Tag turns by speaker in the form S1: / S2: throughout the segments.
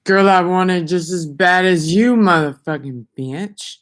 S1: Girl, I want it just as bad as you, motherfucking bitch.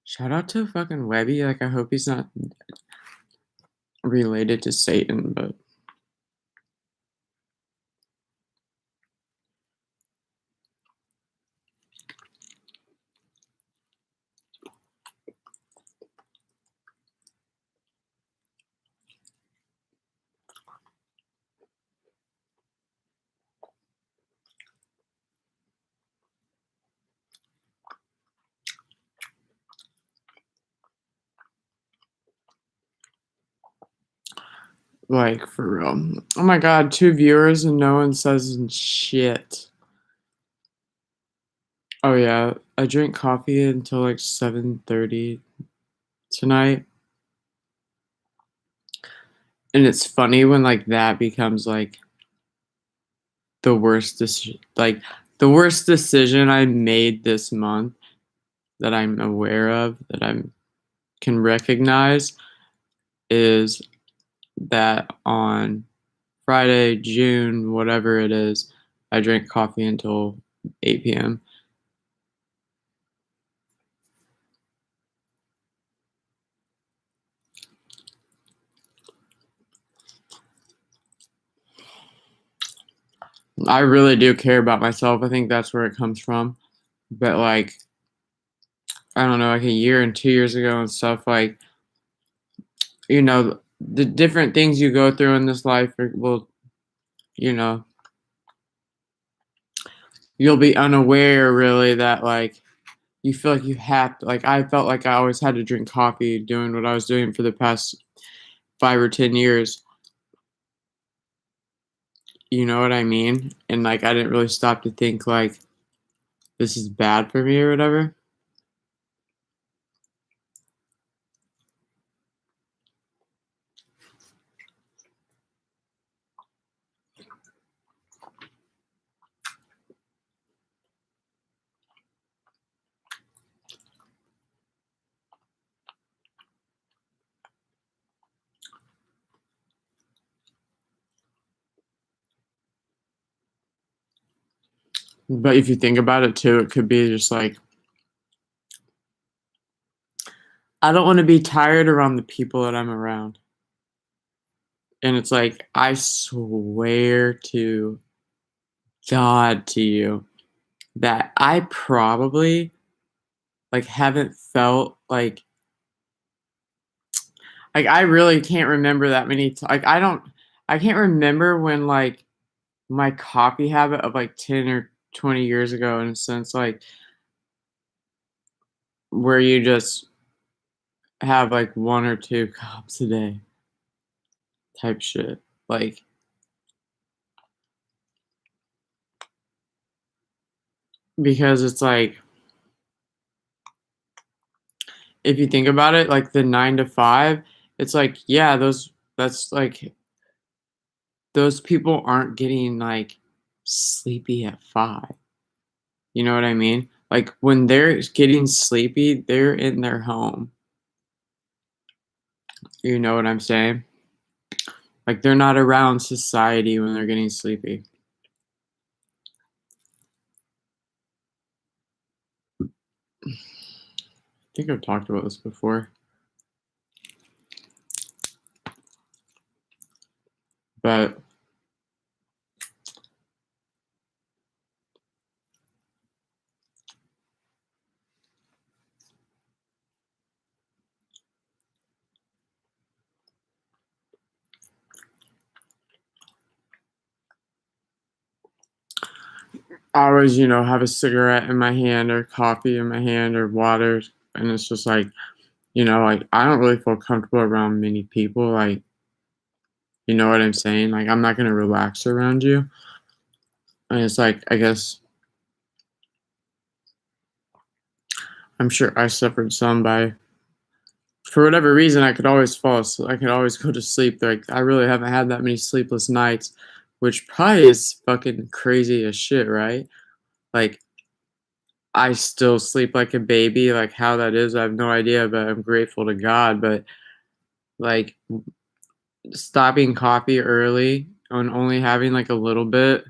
S1: Shout out to fucking Webby. Like, I hope he's not related to Satan, but. Like, for real. Oh my god, 2 viewers and no one says shit. Oh yeah, I drink coffee until like 7:30 tonight. And it's funny when like that becomes like the worst the worst decision I made this month that I'm aware of, that I can recognize, is that on Friday, June, whatever it is, I drank coffee until 8 p.m. I really do care about myself. I think that's where it comes from. But like, I don't know, like a year and 2 years ago and stuff, like, you know, the different things you go through in this life will, you know, you'll be unaware really that like you feel like you have to, like I felt like I always had to drink coffee doing what I was doing for the past 5 or 10 years. You know what I mean? And like I didn't really stop to think like this is bad for me or whatever. But if you think about it too, it could be just like I don't want to be tired around the people that I'm around. And it's like I swear to God to you that I probably like haven't felt like I really can't remember that many like I can't remember when like my coffee habit of like 10 or 20 years ago, in a sense, like where you just have like 1 or 2 cups a day type shit. Like because it's like if you think about it, like the 9 to 5, it's like yeah, that's like those people aren't getting like sleepy at 5. You know what I mean? Like when they're getting sleepy, they're in their home. You know what I'm saying? Like they're not around society when they're getting sleepy. I think I've talked about this before. But I always, have a cigarette in my hand or coffee in my hand or water. And it's just like, like I don't really feel comfortable around many people. Like, you know what I'm saying? Like, I'm not going to relax around you. And it's like, I guess, I'm sure I suffered some by, for whatever reason, I could always fall asleep. I could always go to sleep. Like, I really haven't had that many sleepless nights, which probably is fucking crazy as shit, right? Like, I still sleep like a baby. Like, how that is, I have no idea, but I'm grateful to God. But, like, stopping coffee early and only having like a little bit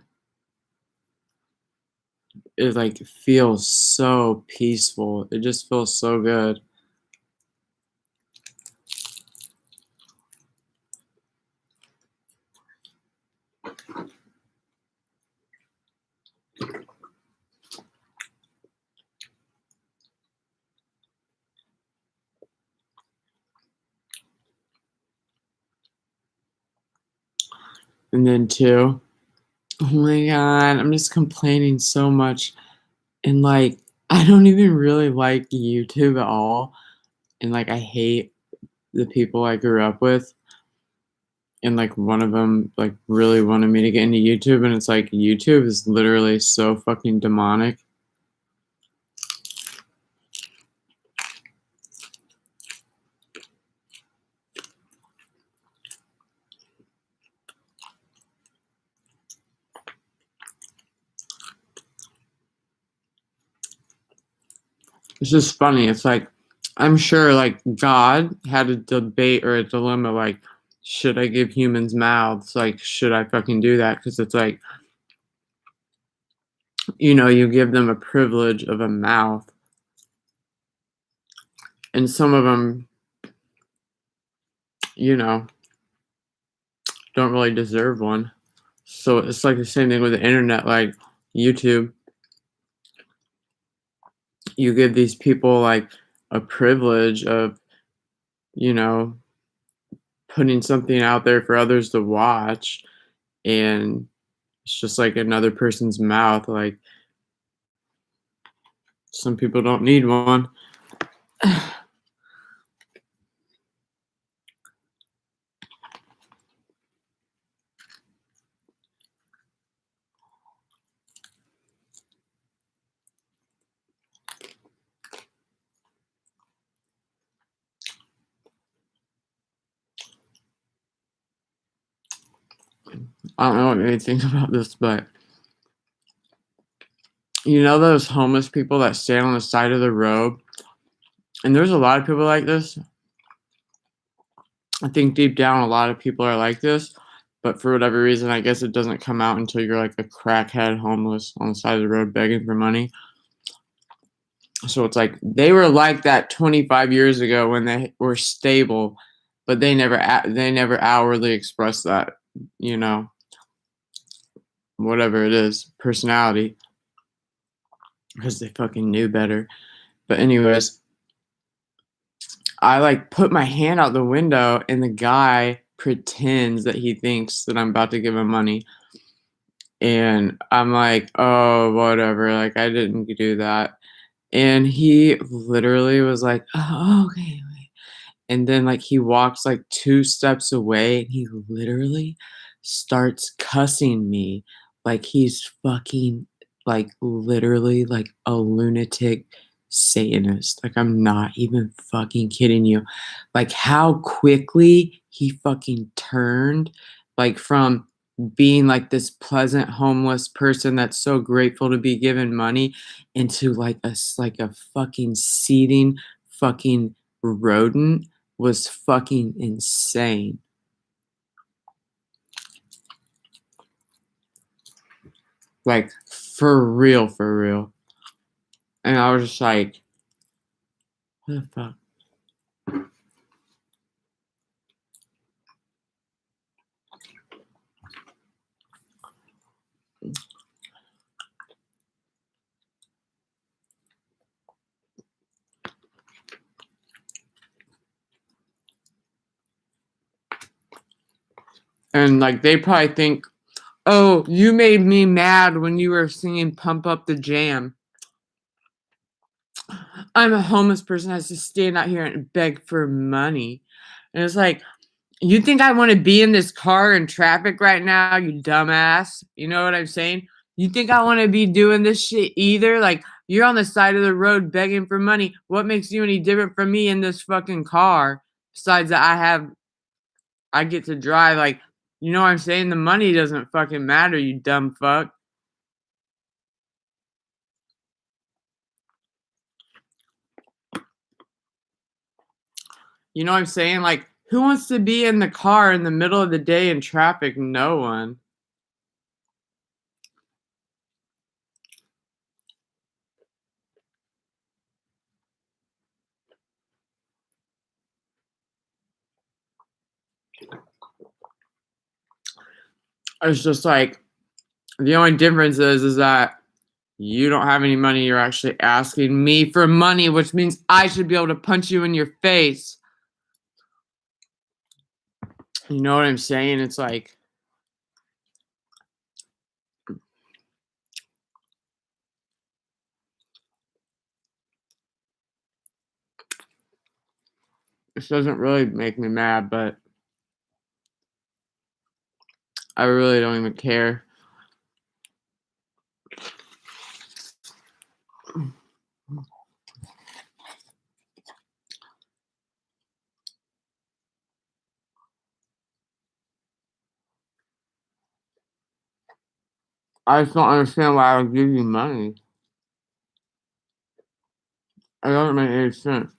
S1: it like feels so peaceful. It just feels so good. And then too, oh my god, I'm just complaining so much. And like, I don't even really like YouTube at all. And like, I hate the people I grew up with. And like, one of them like really wanted me to get into YouTube. And it's like, YouTube is literally so fucking demonic. It's just funny. It's like, I'm sure like God had a debate or a dilemma like, should I give humans mouths? Like, should I fucking do that? Because it's like, you give them a privilege of a mouth. And some of them, you know, don't really deserve one. So it's like the same thing with the internet, like YouTube. You give these people like a privilege of, you know, putting something out there for others to watch, and it's just like another person's mouth. Like some people don't need one. I don't know what you think about this, but you know those homeless people that stand on the side of the road? And there's a lot of people like this. I think deep down a lot of people are like this, but for whatever reason, I guess it doesn't come out until you're like a crackhead homeless on the side of the road begging for money. So it's like they were like that 25 years ago when they were stable, but they never outwardly expressed that, you know, whatever it is, personality, because they fucking knew better. But anyways, I like put my hand out the window and the guy pretends that he thinks that I'm about to give him money. And I'm like, "Oh, whatever, like, I didn't do that." And he literally was like, "Oh, okay." And then, like, he walks, like, 2 steps away, and he literally starts cussing me like he's fucking, like, literally, like, a lunatic Satanist. Like, I'm not even fucking kidding you. Like, how quickly he fucking turned, like, from being, like, this pleasant homeless person that's so grateful to be given money into, like, a fucking seething fucking rodent was fucking insane. Like, for real, for real. And I was just like, what the fuck? And like they probably think, oh, you made me mad when you were singing Pump Up the Jam. I'm a homeless person that has to stand out here and beg for money. And it's like, you think I want to be in this car in traffic right now, you dumbass? You know what I'm saying? You think I want to be doing this shit either? Like, you're on the side of the road begging for money. What makes you any different from me in this fucking car? Besides that, I get to drive. Like, you know what I'm saying? The money doesn't fucking matter, you dumb fuck. You know what I'm saying? Like, who wants to be in the car in the middle of the day in traffic? No one. It's just like the only difference is that you don't have any money. You're actually asking me for money, which means I should be able to punch you in your face. You know what I'm saying? It's like, this doesn't really make me mad, but I really don't even care. I just don't understand why I would give you money. It doesn't make any sense.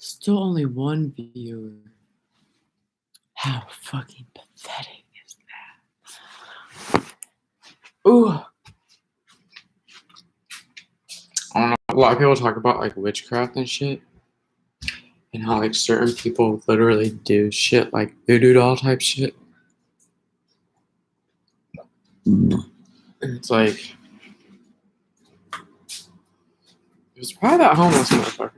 S1: Still only one viewer. How fucking pathetic is that? Ooh. I don't know. A lot of people talk about like witchcraft and shit. And how like certain people literally do shit like voodoo doll type shit. And it's like, it was probably that homeless motherfucker.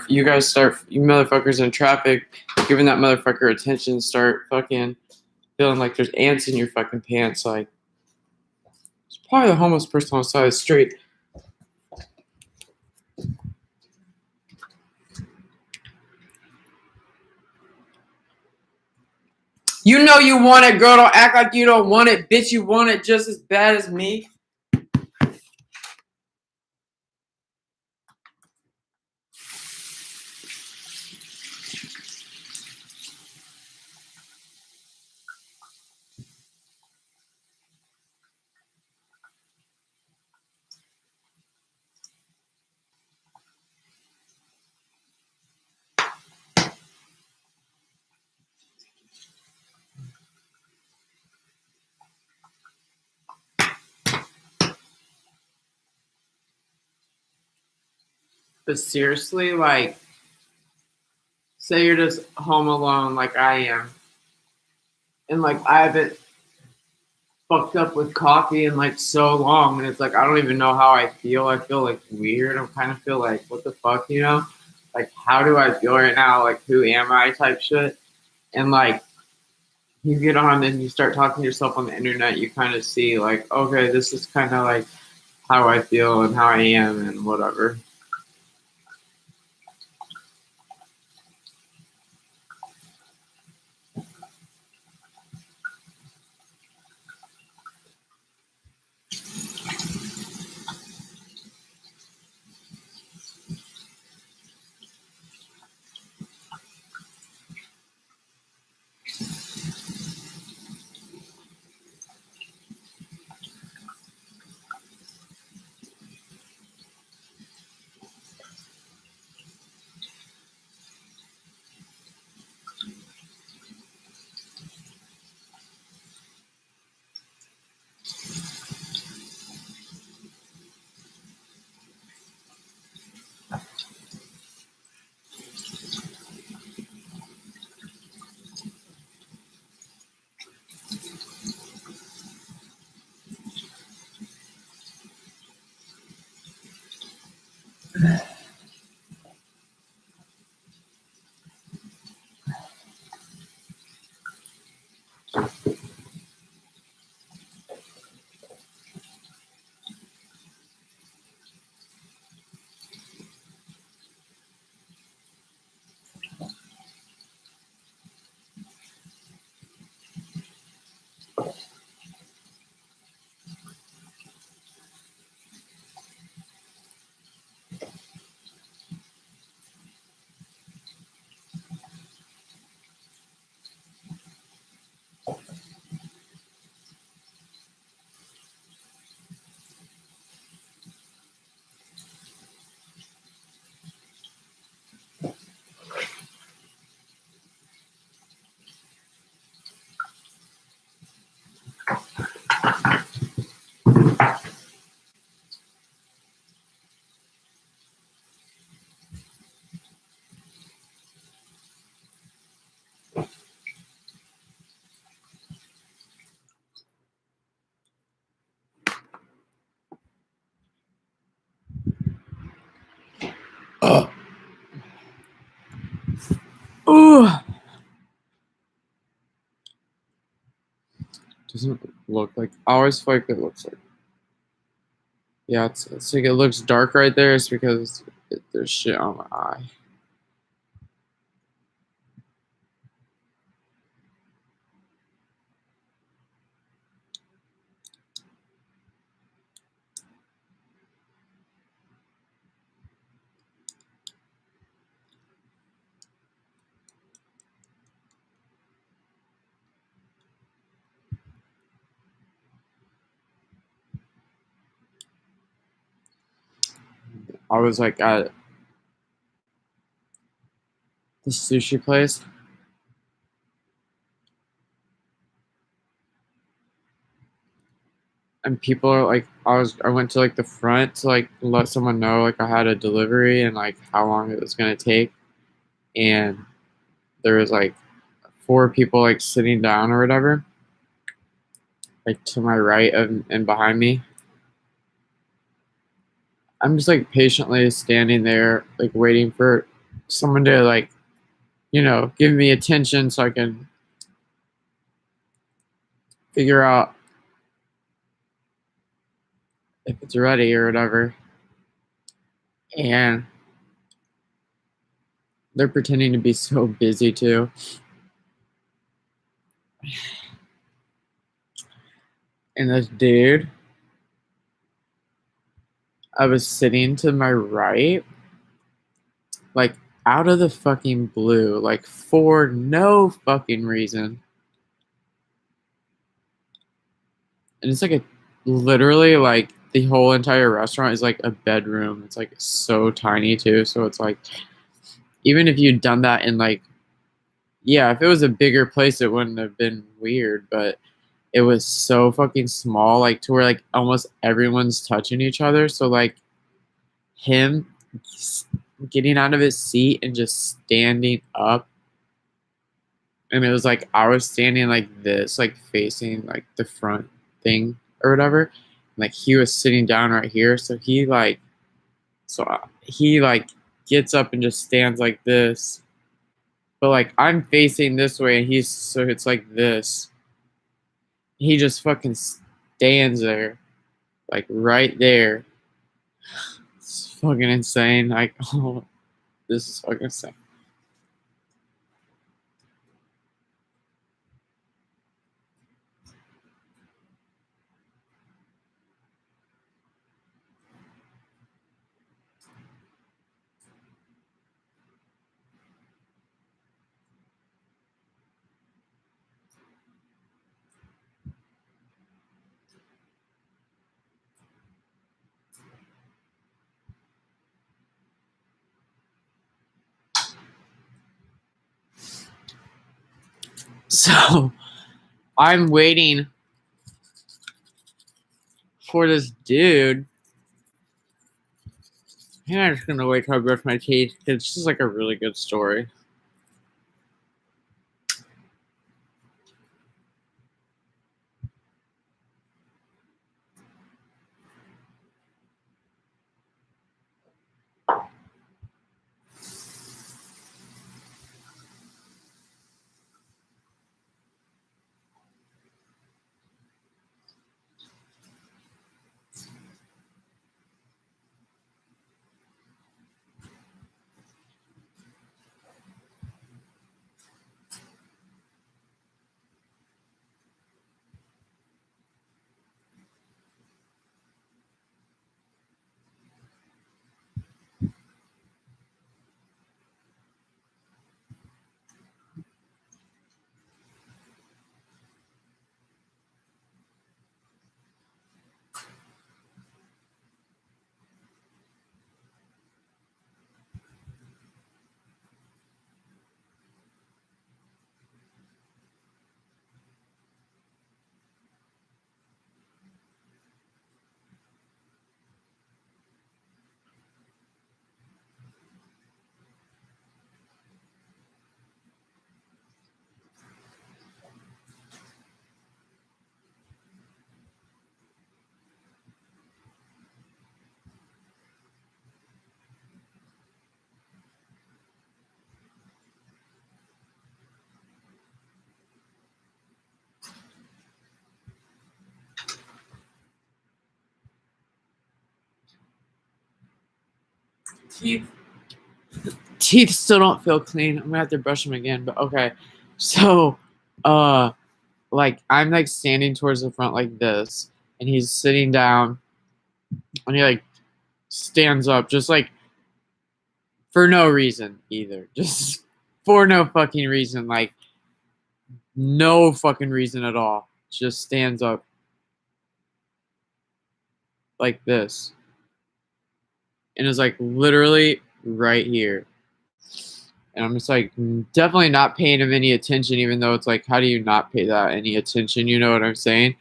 S1: You motherfuckers in traffic, giving that motherfucker attention, start fucking feeling like there's ants in your fucking pants. Like, it's probably the homeless person on the side of the street. You know you want it, girl. Don't act like you don't want it. Bitch, you want it just as bad as me. But seriously, like, say you're just home alone like I am. And like I haven't fucked up with coffee in like so long, and it's like I don't even know how I feel. I feel like weird. I kind of feel like what the fuck, you know? Like how do I feel right now? Like who am I type shit. And like you get on and you start talking to yourself on the internet, you kind of see like, okay, this is kind of like how I feel and how I am and whatever. Ooh, doesn't look like. I always feel like it looks like. Yeah, it's like it looks dark right there. It's because there's shit on my eye. I was like at the sushi place, and people are like, I went to like the front to like let someone know like I had a delivery and like how long it was gonna take, and there was like four people like sitting down or whatever, like to my right and behind me. I'm just like patiently standing there, like waiting for someone to like, give me attention so I can figure out if it's ready or whatever. And they're pretending to be so busy too. And this dude, I was sitting to my right, like out of the fucking blue, like for no fucking reason. And it's like literally like the whole entire restaurant is like a bedroom. It's like so tiny too. So it's like, even if you'd done that in like, yeah, if it was a bigger place, it wouldn't have been weird, but it was so fucking small, like to where like almost everyone's touching each other. So like him getting out of his seat and just standing up, and it was like I was standing like this, like facing like the front thing or whatever. Like he was sitting down right here, so he like gets up and just stands like this. But like I'm facing this way, and it's like this. He just fucking stands there, like right there. It's fucking insane. Like, oh, this is fucking insane. So I'm waiting for this dude. And I'm just gonna wait till I brush my teeth because it's just like a really good story. teeth teeth still don't feel clean. I'm gonna have to brush them again, but okay. So, uh, like I'm like standing towards the front like this, and he's sitting down, and he like stands up, just like for no reason either, just for no fucking reason, like no fucking reason at all. Just stands up like this, and is like literally right here. And I'm just like definitely not paying him any attention, even though it's like, how do you not pay that any attention? You know what I'm saying?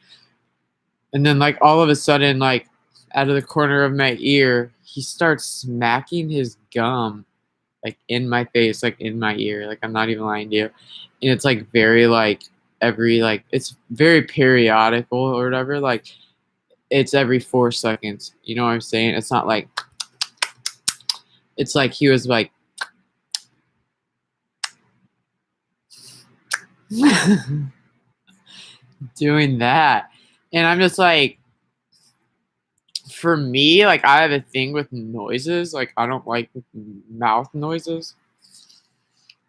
S1: And then like all of a sudden, like out of the corner of my ear, he starts smacking his gum like in my face, like in my ear. Like I'm not even lying to you. And it's like very like every like it's very periodical or whatever. Like it's every 4 seconds. You know what I'm saying? It's not like it's like he was like doing that. And I'm just like, for me, like I have a thing with noises. Like I don't like mouth noises,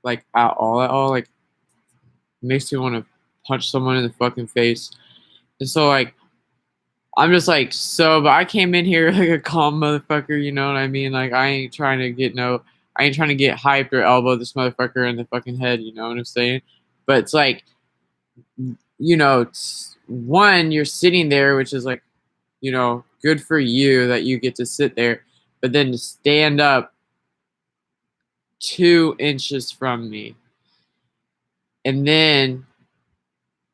S1: like at all. Like makes me want to punch someone in the fucking face. And so like I'm just like so, but I came in here like a calm motherfucker. You know what I mean? Like I ain't trying to get hyped or elbow this motherfucker in the fucking head. You know what I'm saying? But it's like, you know, one, you're sitting there, which is like, you know, good for you that you get to sit there, but then to stand up 2 inches from me. And then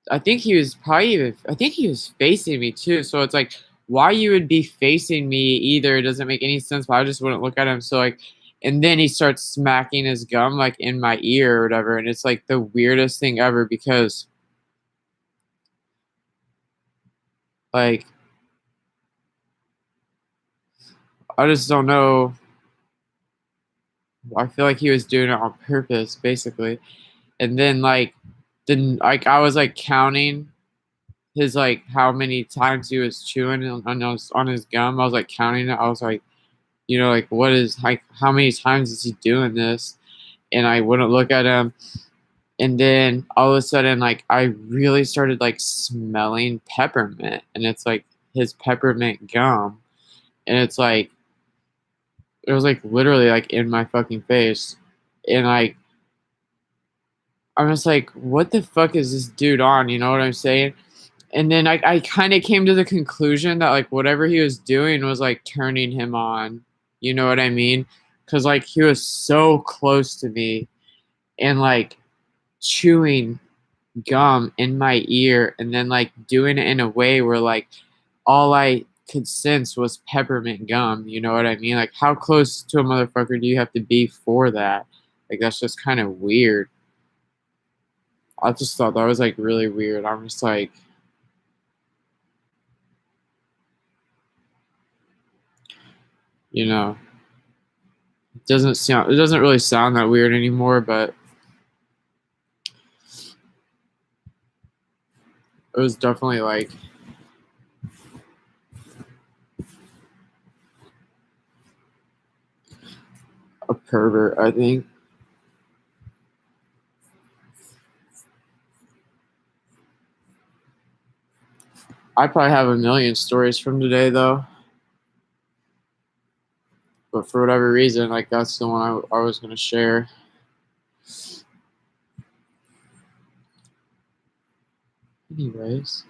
S1: I think he was probably even, I think he was facing me too. So it's like, why you would be facing me either doesn't make any sense, but I just wouldn't look at him. So like, and then he starts smacking his gum like in my ear or whatever. And it's like the weirdest thing ever because like, I just don't know. I feel like he was doing it on purpose, basically. And then like I was like counting his like how many times he was chewing on his gum. I was like counting it. I was like, you know, like what is like how many times is he doing this? And I wouldn't look at him. And then all of a sudden, like I really started like smelling peppermint, and it's like his peppermint gum, and it's like it was like literally like in my fucking face, and like I'm just like, what the fuck is this dude on? You know what I'm saying? And then I kind of came to the conclusion that like whatever he was doing was like turning him on. You know what I mean? Because like he was so close to me and like chewing gum in my ear and then like doing it in a way where like all I could sense was peppermint gum. You know what I mean? Like how close to a motherfucker do you have to be for that? Like that's just kind of weird. I just thought that was like really weird. I'm just like, you know, it doesn't really sound that weird anymore, but it was definitely like a pervert, I think. I probably have a million stories from today though. But for whatever reason, like that's the one I was gonna share. Anyways.